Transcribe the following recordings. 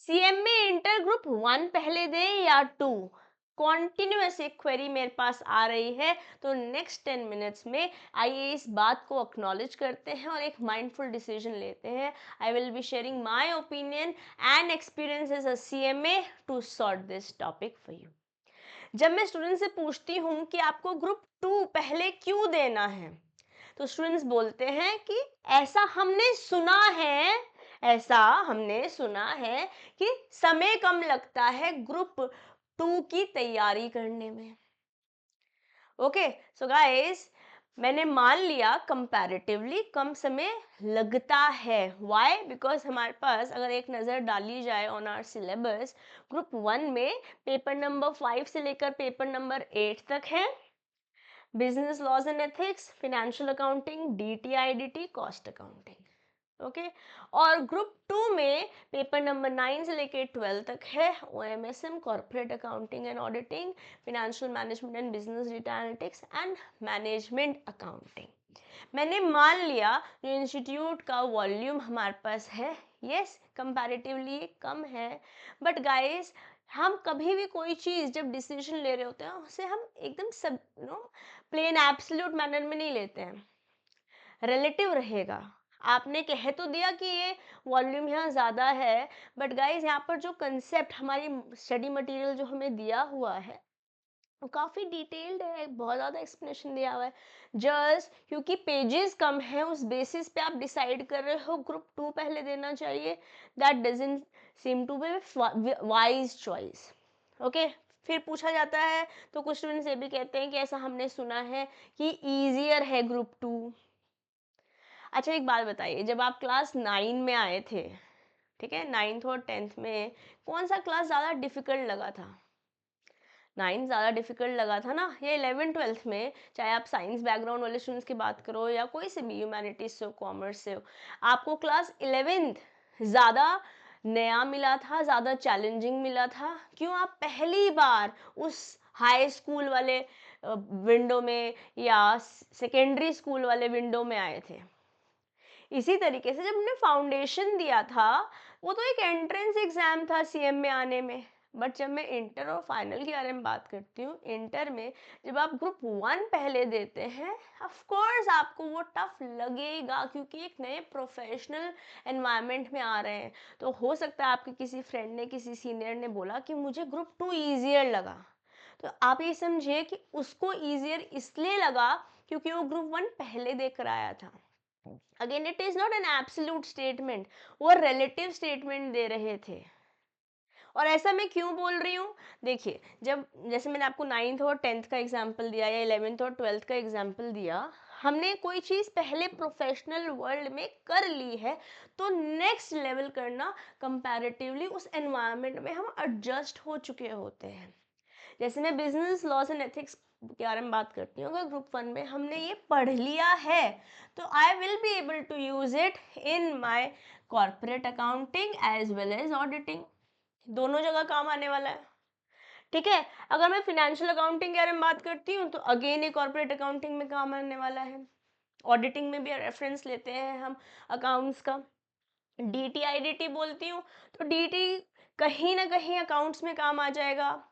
CMA inter group 1 पहले दें या 2? कॉन्टिन्यूस एक क्वेरी मेरे पास आ रही है, तो नेक्स्ट 10 मिनट्स में आइए इस बात को एक्नॉलेज करते हैं और एक माइंडफुल डिसीजन लेते हैं. I will be sharing my opinion and experience as a CMA to sort this topic for you. जब मैं स्टूडेंट से पूछती हूँ कि आपको ग्रुप 2 पहले क्यों देना है, तो स्टूडेंट्स बोलते हैं कि ऐसा हमने सुना है, ऐसा हमने सुना है कि समय कम लगता है ग्रुप 2 की तैयारी करने में. ओके, सो गाइस, मैंने मान लिया कंपैरेटिवली कम समय लगता है. व्हाई? बिकॉज हमारे पास अगर एक नज़र डाली जाए ऑन आवर सिलेबस, ग्रुप 1 में पेपर नंबर 5 से लेकर पेपर नंबर 8 तक है. Business laws and ethics, financial accounting, DT IDT, cost accounting. Okay, और ग्रुप 2 में पेपर नंबर 9 से लेकर 12 तक है OM SM, corporate accounting and auditing, financial management and business data analytics and management accounting. मैंने मान लिया जो इंस्टीट्यूट का वॉल्यूम हमारे पास है, यस कंपैरेटिवली कम है, बट गाइस, हम कभी भी कोई चीज़ जब डिसीजन ले रहे होते हैं उसे हम एकदम सब प्लेन एब्सोल्यूट मैनर में नहीं लेते हैं. रिलेटिव रहेगा. आपने कह तो दिया कि ये वॉल्यूम यहाँ ज़्यादा है, बट गाइस यहाँ पर जो कंसेप्ट हमारी स्टडी मटेरियल जो हमें दिया हुआ है वो काफ़ी डिटेल्ड है, बहुत ज़्यादा एक्सप्लेनेशन दिया हुआ है. जस्ट क्योंकि पेजेस कम है उस बेसिस पे आप डिसाइड कर रहे हो ग्रुप 2 पहले देना चाहिए, that doesn't seem to be wise choice. Okay, फिर पूछा जाता है तो कुछ स्टूडेंट्स ये भी कहते हैं कि ऐसा हमने सुना है कि ईजियर है ग्रुप 2. अच्छा, एक बात बताइए, जब आप क्लास 9 में आए थे, ठीक है, 9th और 10th में कौन सा क्लास ज़्यादा डिफिकल्ट लगा था? 9 ज़्यादा डिफिकल्ट लगा था ना, या 11th-12th में, चाहे आप साइंस बैकग्राउंड वाले स्टूडेंट्स की बात करो या कोई से भी ह्यूमैनिटीज से हो, कॉमर्स से हो, आपको क्लास 11th ज़्यादा नया मिला था, ज़्यादा चैलेंजिंग मिला था. क्यों? आप पहली बार उस हाई स्कूल वाले विंडो में या सेकेंडरी स्कूल वाले विंडो में आए थे. इसी तरीके से जब हमने फाउंडेशन दिया था, वो तो एक एंट्रेंस एग्जाम था सीएम में आने में. बट जब मैं इंटर और फाइनल के बारे में बात करती हूँ, इंटर में जब आप ग्रुप 1 पहले देते हैं, ऑफ कोर्स आपको वो टफ लगेगा क्योंकि एक नए प्रोफेशनल एनवायरनमेंट में आ रहे हैं. तो हो सकता है आपके किसी फ्रेंड ने, किसी सीनियर ने बोला कि मुझे ग्रुप 2 ईजियर लगा, तो आप ये समझिए कि उसको ईजियर इसलिए लगा क्योंकि वो ग्रुप 1 पहले देकर आया था. Again, it is not an absolute statement, वो रिलेटिव स्टेटमेंट दे रहे थे. और ऐसा मैं क्यों बोल रही हूँ? देखिए, जब जैसे मैंने आपको 9th और 10th का एग्जांपल दिया या 11th और 12th का एग्जांपल दिया, हमने कोई चीज़ पहले प्रोफेशनल वर्ल्ड में कर ली है, तो नेक्स्ट लेवल करना कंपैरेटिवली उस एनवायरनमेंट में हम एडजस्ट हो चुके होते हैं. जैसे मैं बिजनेस लॉज एंड एथिक्स के बारे में बात करती हूँ, अगर ग्रुप 1 में हमने ये पढ़ लिया है, तो I will be able to use it in my corporate accounting as well as auditing. दोनों जगह काम आने वाला है. ठीक है, अगर मैं फाइनेंशियल अकाउंटिंग के बारे में बात करती हूँ, तो अगेन ये कॉर्पोरेट अकाउंटिंग में काम आने वाला है. ऑडिटिंग में भी रेफरेंस लेते हैं हम अकाउंट्स का. डीटी आईडीटी बोलती हूँ, तो डीटी कहीं ना कहीं अकाउंट्स में काम आ जाएगा,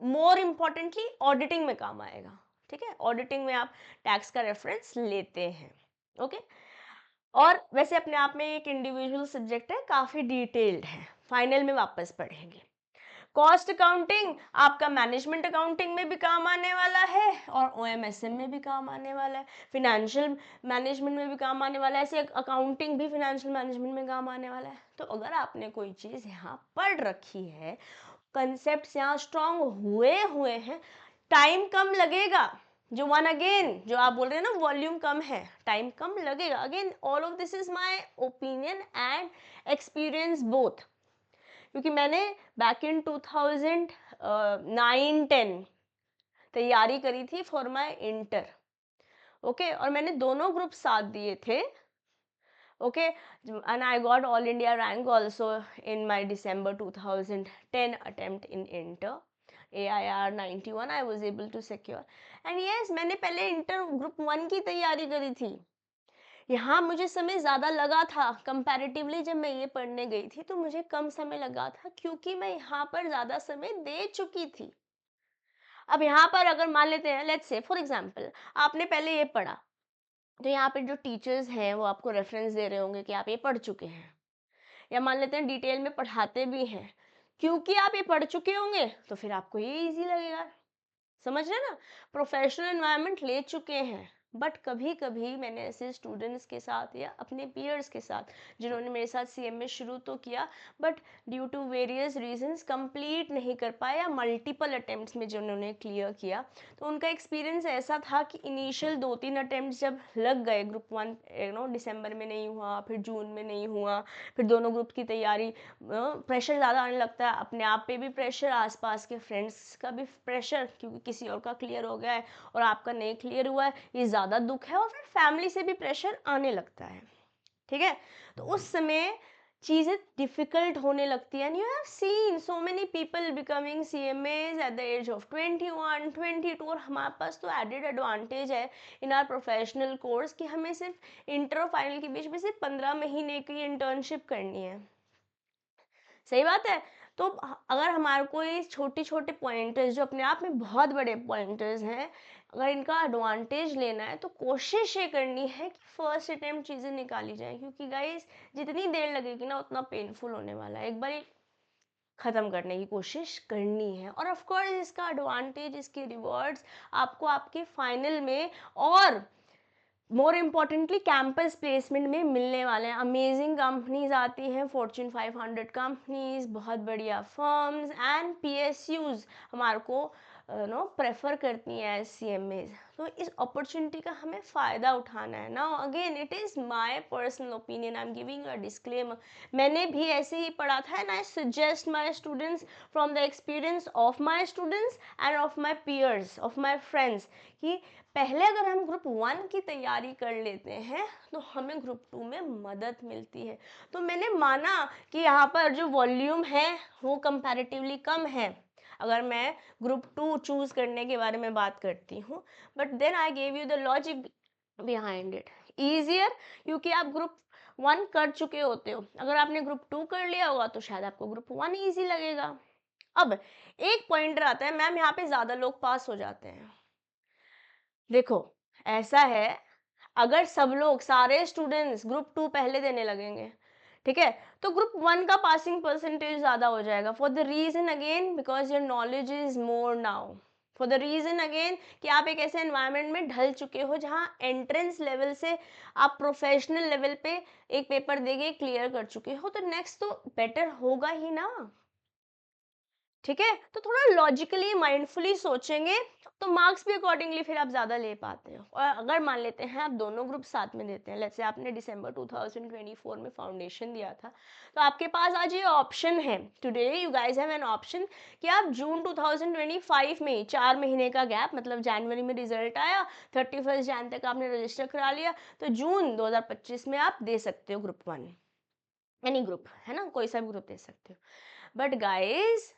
मोर इम्पॉर्टेंटली ऑडिटिंग में काम आएगा. ठीक है, ऑडिटिंग में आप टैक्स का रेफरेंस लेते हैं. ओके, और वैसे अपने आप में एक इंडिविजुअल सब्जेक्ट है, काफ़ी डिटेल्ड है, फाइनल में वापस पढ़ेंगे. कॉस्ट अकाउंटिंग आपका मैनेजमेंट अकाउंटिंग में भी काम आने वाला है और ओएमएसएम में भी काम आने वाला है, फिनेंशियल मैनेजमेंट में भी काम आने वाला है, ऐसे अकाउंटिंग भी फिनेंशियल मैनेजमेंट में काम आने वाला है. तो अगर आपने कोई चीज़ यहाँ पढ़ रखी है, कंसेप्ट यहाँ स्ट्रांग हुए हुए हैं, टाइम कम लगेगा. जो वन अगेन जो आप बोल रहे हैं ना, वॉल्यूम कम है, टाइम कम लगेगा. Again, all of this is my opinion and experience both, क्योंकि मैंने बैक इन 2009-10 तैयारी करी थी फॉर माय इंटर. ओके, और मैंने दोनों ग्रुप साथ दिए थे. Okay, and I got all India rank also in my December 2010 attempt in inter. AIR 91 I was able to secure. And yes, मैंने पहले इंटर ग्रुप 1 की तैयारी करी थी. यहाँ मुझे समय ज़्यादा लगा था कंपैरेटिवली, जब मैं ये पढ़ने गई थी तो मुझे कम समय लगा था क्योंकि मैं यहाँ पर ज़्यादा समय दे चुकी थी। अब यहाँ पर अगर मान लेते हैं, लेट्स से फॉर एग्जांपल आपने पहले ये पढ़ा, तो यहाँ पे जो टीचर्स हैं वो आपको रेफरेंस दे रहे होंगे कि आप ये पढ़ चुके हैं, या मान लेते हैं डिटेल में पढ़ाते भी हैं, क्योंकि आप ये पढ़ चुके होंगे तो फिर आपको ये इजी लगेगा। समझ रहे हैं ना, प्रोफेशनल एनवायरनमेंट ले चुके हैं। बट कभी कभी मैंने ऐसे स्टूडेंट्स के साथ या अपने पीयर्स के साथ, जिन्होंने मेरे साथ सीएमए शुरू तो किया but due to various reasons complete नहीं कर पाया, या मल्टीपल अटेम्प्ट्स में जिन्होंने क्लियर किया, तो उनका एक्सपीरियंस ऐसा था कि इनिशियल 2-3 अटेम्प्ट्स जब लग गए, ग्रुप 1 दिसंबर में नहीं हुआ, फिर जून में नहीं हुआ, फिर दोनों ग्रुप की तैयारी, प्रेशर ज़्यादा आने लगता है, अपने आप पे भी प्रेशर, आसपास के फ्रेंड्स का भी प्रेशर, क्योंकि किसी और का क्लियर हो गया है और आपका नहीं क्लियर हुआ है, ये ज़्यादा दुख है, और फिर फैमिली से भी प्रेशर आने लगता है। ठीक है, तो उस समय चीज़ें डिफिकल्ट होने लगती है। And you have seen so many people becoming CMAs at the age of 21, 22, और हमारे पास तो एडेड एडवांटेज है इन आर प्रोफेशनल कोर्स कि हमें सिर्फ इंटर और फाइनल के बीच में सिर्फ 15 महीने की इंटर्नशिप करनी है। सही बात है। तो अगर हमारे को ये छोटे छोटे पॉइंटर्स जो अपने आप में बहुत बड़े पॉइंटर्स हैं, अगर इनका एडवांटेज लेना है तो कोशिश ये करनी है कि फर्स्ट अटेम्प्ट चीज़ें निकाली जाए, क्योंकि गाइस जितनी देर लगेगी ना उतना पेनफुल होने वाला है। एक बार ये ख़त्म करने की कोशिश करनी है, और ऑफ कोर्स इसका एडवांटेज, इसके रिवॉर्ड्स आपको आपके फाइनल में और मोर इम्पॉर्टेंटली कैंपस प्लेसमेंट में मिलने वाले हैं। अमेजिंग कंपनीज आती हैं, फॉर्च्यून 500 कंपनीज, बहुत बढ़िया फर्म्स एंड पीएसयूज हमारे को प्रेफर करती हैं एज सीएमएज। तो इस अपॉर्चुनिटी का हमें फ़ायदा उठाना है। Now again it is my personal opinion, I am giving a disclaimer. मैंने भी ऐसे ही पढ़ा था, and I suggest my students from the experience of my students and of my peers, of my friends, कि पहले अगर हम ग्रुप 1 की तैयारी कर लेते हैं तो हमें ग्रुप 2 में मदद मिलती है। तो मैंने माना कि यहाँ पर जो वॉल्यूम है वो कंपैरेटिवली कम है अगर मैं ग्रुप 2 चूज करने के बारे में बात करती हूँ, but then I gave you the logic behind it. Easier, क्योंकि आप ग्रुप 1 कर चुके होते हो, अगर आपने ग्रुप 2 कर लिया होगा तो शायद आपको ग्रुप 1 ईजी लगेगा। अब एक पॉइंटर आता है, मैम यहाँ पे ज्यादा लोग पास हो जाते हैं। देखो, ऐसा है, अगर सब लोग, सारे स्टूडेंट्स ग्रुप 2 पहले देने लगेंगे, ठीक है, तो ग्रुप 1 का पासिंग परसेंटेज ज़्यादा हो जाएगा, for the reason again because your knowledge is more now, for the reason again कि आप एक ऐसे एनवायरनमेंट में ढल चुके हो जहाँ एंट्रेंस लेवल से आप प्रोफेशनल लेवल पे एक पेपर देके क्लियर कर चुके हो, तो नेक्स्ट तो बेटर होगा ही ना। ठीक है, तो थोड़ा लॉजिकली माइंडफुली सोचेंगे तो मार्क्स भी अकॉर्डिंगली फिर आप ज़्यादा ले पाते हो। और अगर मान लेते हैं आप दोनों ग्रुप साथ में देते हैं, लेट्स से आपने दिसंबर 2024 में फाउंडेशन दिया था, तो आपके पास आज ये ऑप्शन है, today you guys have an option कि आप जून 2025 में, 4 महीने का गैप, मतलब जनवरी में रिजल्ट आया, 31 जन तक आपने रजिस्टर करा लिया, तो जून 2025 में आप दे सकते हो ग्रुप 1, एनी ग्रुप, है ना, कोई सा भी ग्रुप दे सकते हो। बट गाइस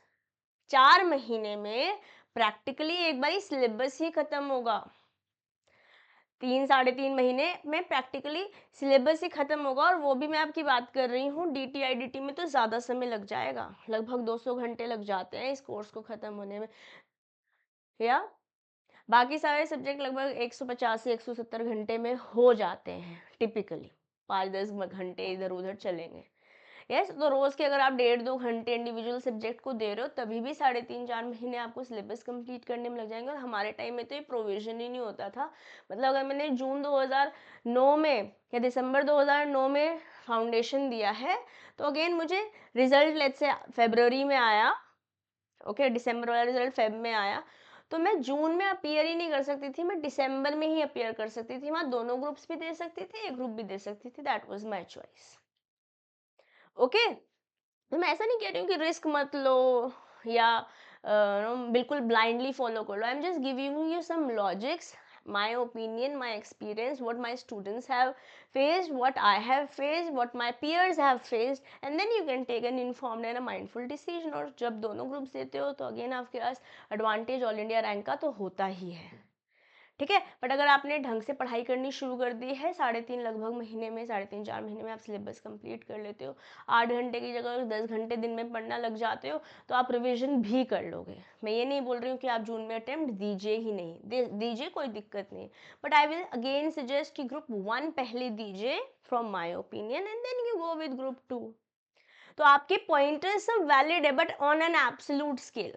4 महीने में प्रैक्टिकली एक बार सिलेबस ही खत्म होगा, 3-3.5 महीने में प्रैक्टिकली सिलेबस ही खत्म होगा, और वो भी मैं आपकी बात कर रही हूँ डीटीआईडीटी में, तो ज़्यादा समय लग जाएगा, लगभग 200 घंटे लग जाते हैं इस कोर्स को ख़त्म होने में, या बाकी सारे सब्जेक्ट लगभग 150 से 170 घंटे में हो जाते हैं टिपिकली, 5-10 घंटे इधर उधर चलेंगे। यस, तो रोज के अगर आप 1.5-2 घंटे इंडिविजुअल सब्जेक्ट को दे रहे हो तभी भी 3.5-4 महीने आपको सिलेबस कंप्लीट करने में लग जाएंगे, और हमारे टाइम में तो ये प्रोविजन ही नहीं होता था। मतलब अगर मैंने जून 2009 में या दिसंबर 2009 में फाउंडेशन दिया है, तो अगेन मुझे रिजल्ट लेट्स से फरवरी में आया, ओके, दिसंबर वाला रिजल्ट फेब में आया, तो मैं जून में अपीयर ही नहीं कर सकती थी, मैं दिसंबर में ही अपीयर कर सकती थी, वहाँ दोनों ग्रुप्स भी दे सकती थी, एक ग्रुप भी दे सकती थी, that was my choice. Okay, तो मैं ऐसा नहीं कह रही हूँ कि रिस्क मत लो या बिल्कुल ब्लाइंडली फॉलो कर लो, I am just giving you some logics, my opinion, my experience, what my students have faced, what I have faced, what my peers have faced, and then you can take an informed and a mindful decision. और जब दोनों groups देते हो तो again आपके पास advantage all India rank का तो होता ही है। ठीक है। बट अगर आपने ढंग से पढ़ाई करनी शुरू कर दी है, 3.5 लगभग महीने में, 3.5-4 महीने में आप सिलेबस कंप्लीट कर लेते हो, 8 घंटे की जगह 10 घंटे दिन में पढ़ना लग जाते हो, तो आप रिवीजन भी कर लोगे। मैं ये नहीं बोल रही हूँ कि आप जून में अटेम्प्ट दीजिए ही नहीं, दीजिए, कोई दिक्कत नहीं, but I will again suggest कि ग्रुप 1 पहले दीजिए from my opinion, and then you go with group 2। तो आपके पॉइंटर्स सब वैलिड है, but on an absolute scale,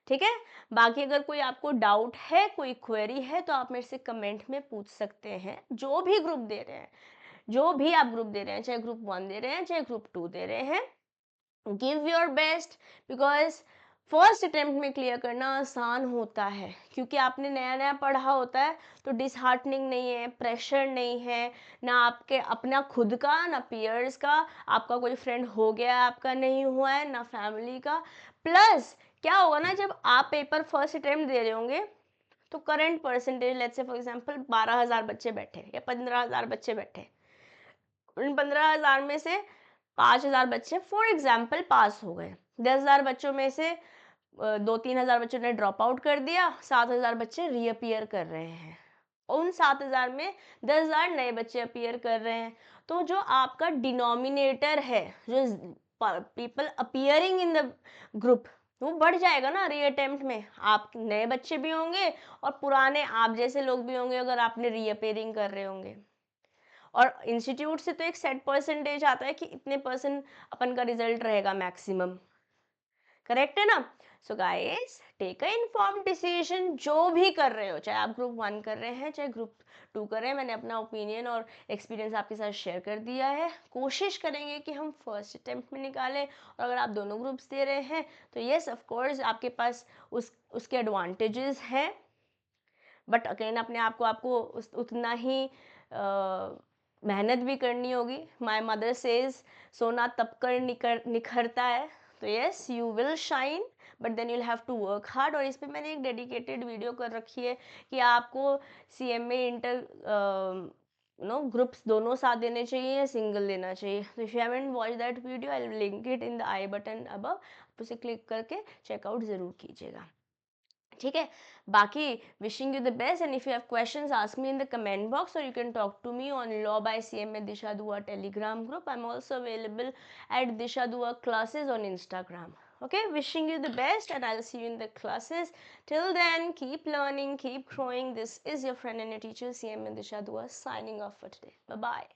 ठीक है। बाकी अगर कोई आपको डाउट है, कोई क्वेरी है, तो आप मेरे से कमेंट में पूछ सकते हैं। जो भी ग्रुप दे रहे हैं, जो भी आप ग्रुप दे रहे हैं, चाहे ग्रुप 1 दे रहे हैं, चाहे ग्रुप 2 दे रहे हैं, give your best, because first attempt में क्लियर करना आसान होता है, क्योंकि आपने नया नया पढ़ा होता है, तो डिसहार्टनिंग नहीं है, प्रेशर नहीं है, ना आपके अपना खुद का, ना पीयर्स का, आपका कोई फ्रेंड हो गया, आपका नहीं हुआ है, ना फैमिली का। प्लस क्या होगा ना, जब आप पेपर फर्स्ट अटेम्प्ट दे रहे होंगे, तो current percentage, let's say for example 12,000 बच्चे बैठे या 15,000 बच्चे बैठे, उन 15,000 में से 5,000 बच्चे फॉर एग्जाम्पल पास हो गए, 10,000 बच्चों में से 2-3 हज़ार बच्चों ने ड्रॉप आउट कर दिया, 7,000 बच्चे रीअपियर कर रहे हैं, उन 7,000 में 10,000 नए बच्चे अपीयर कर रहे हैं। तो जो आपका डिनोमिनेटर है, जो people appearing in the group, वो बढ़ जाएगा ना रीअटेम्प्ट में। आप नए बच्चे भी होंगे और पुराने आप जैसे लोग भी होंगे, अगर आपने रीअपियरिंग कर रहे होंगे। और इंस्टीट्यूट से तो एक सेट परसेंटेज आता है कि इतने परसेंट अपन का रिजल्ट रहेगा मैक्सिमम, करेक्ट है ना। So guys, take a informed decision, जो भी कर रहे हो, चाहे आप ग्रुप 1 कर रहे हैं, चाहे ग्रुप 2 कर रहे हैं। मैंने अपना ओपिनियन और एक्सपीरियंस आपके साथ शेयर कर दिया है। कोशिश करेंगे कि हम फर्स्ट अटेम्प्ट में निकालें, और अगर आप दोनों ग्रुप्स दे रहे हैं, तो येस ऑफ कोर्स आपके पास उसके एडवांटेजेस हैं, बट अगेन अपने आप को आपको उतना ही मेहनत भी करनी होगी। माय मदर सेज, सोना तब कर निखरता है। तो yes, you will shine, but then you'll have to work hard. और इस पर मैंने एक डेडिकेटेड वीडियो कर रखी है कि आपको CMA इंटर ग्रुप्स दोनों साथ देने चाहिए या सिंगल देना चाहिए। तो if you haven't watch that video, I will link it in the I button above, आप उसे क्लिक करके चेकआउट ज़रूर कीजिएगा, ठीक है। बाकी wishing you the best, and if you have questions ask me in the comment box, और you can talk to me on law by CMA Disha Dua telegram group. I am also available at Disha Dua classes on Instagram. Okay, wishing you the best, and I'll see you in the classes. Till then, keep learning, keep growing. This is your friend and your teacher, CMA Disha Dua, signing off for today. Bye bye.